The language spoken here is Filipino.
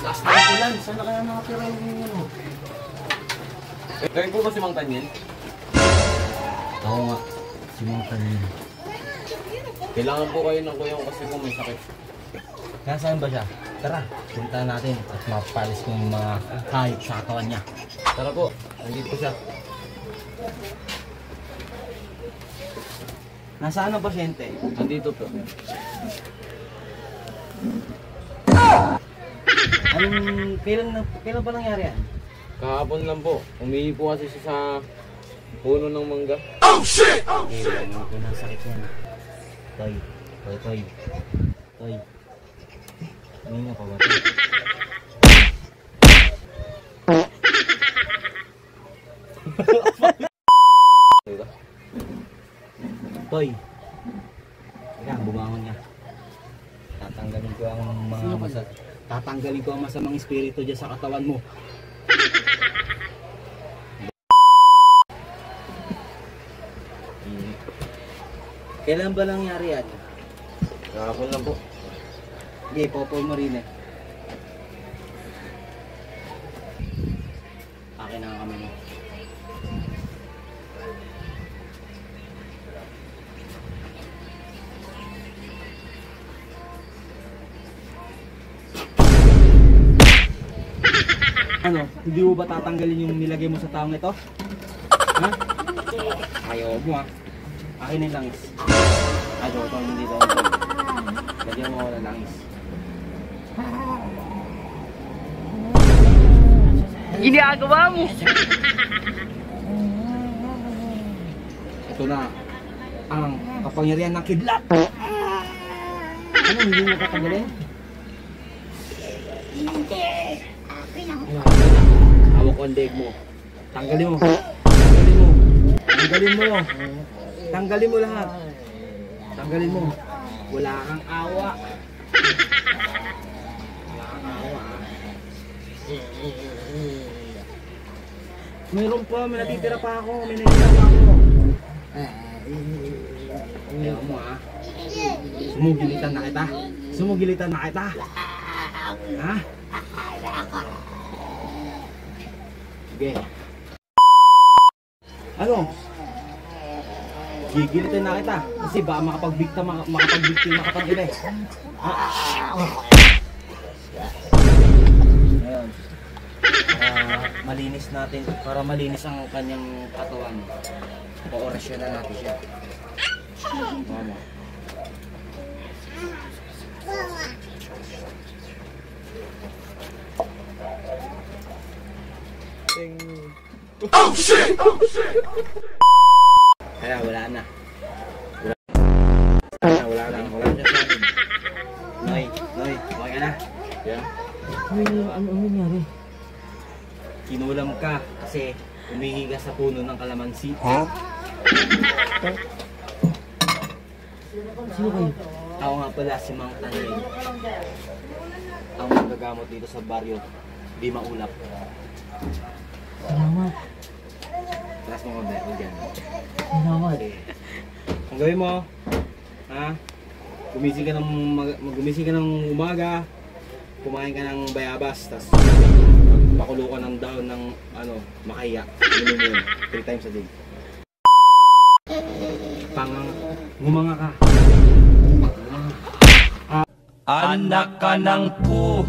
Last na yung ulan. Saan na kaya nakatira yung ano? Kayo po ba si Mang Tanyel? Oo nga. Si Mang Tanyel. Kailangan po kayo ng kuya ko kasi po may sakit. Nasaan ba siya? Tara, punta natin at mapapalis ko yung mga hayop sa katawan niya. Tara po, nandito po siya. Nasaan ang pasyente? Nandito po. Kailan ba nangyari yan? Kahapon lang po. Umihi po kasi siya sa puno ng mangga. Oh shit! Oh shit! Yan ang sakit yan. Toy. Hindi nga pa ba ito? Toy. Teka, bumangon niya. Tatanggalin ko ang masamang espiritu dyan sa katawan mo. Kailan ba nangyari yan? Kahapon lang po. Hindi, popol mo rin eh. Akin na ang kamay mo. Ano? Hindi mo ba tatanggalin yung nilagay mo sa taong ito? Ha? Ayaw mo ha. Akin yung langis. Ayaw ito, hindi ito. Lagyan mo ako ng langis. Ginagawa mo! Ito na ang kapangyarihan ng kidlat. Ano, hindi mo tatanggalin? Hindi! Hawak ko ang leg mo. Tanggalin mo. Tanggalin mo lahat. Tanggalin mo. Wala kang awa. Mayroon pa, may natitira pa ako. May natitira pa ako. Ayaw mo ha. Sumugilitan na kita. Ha? Sige. Ano? Gigilitin na kita. Kasi baka makapagbiktima ka pang ina eh. Ngayon. Malinis natin. Para malinis ang kanyang katawan. O-orasyon na natin siya. Mama. Oh shit! Kaya wala na. Wala na siya sa amin. Noy, okay ka na? Yeah. Ano nangyari? Kinulam ka kasi umihi ka sa puno ng kalamansi. Ha? Sino kayo? Ako nga pala si Mang Tanyel. Ang magagamot dito sa baryo, di maulap. Salamat. Taas mo ka dyan. Salamat. Ang gawin mo, ha? Gumising ka ng umaga, kumain ka ng bayabas, tapos pakulo ka ng daon ng makaya. Inumin mo yun, 3 times a day. Ngumanga ka. Anak ka ng pu.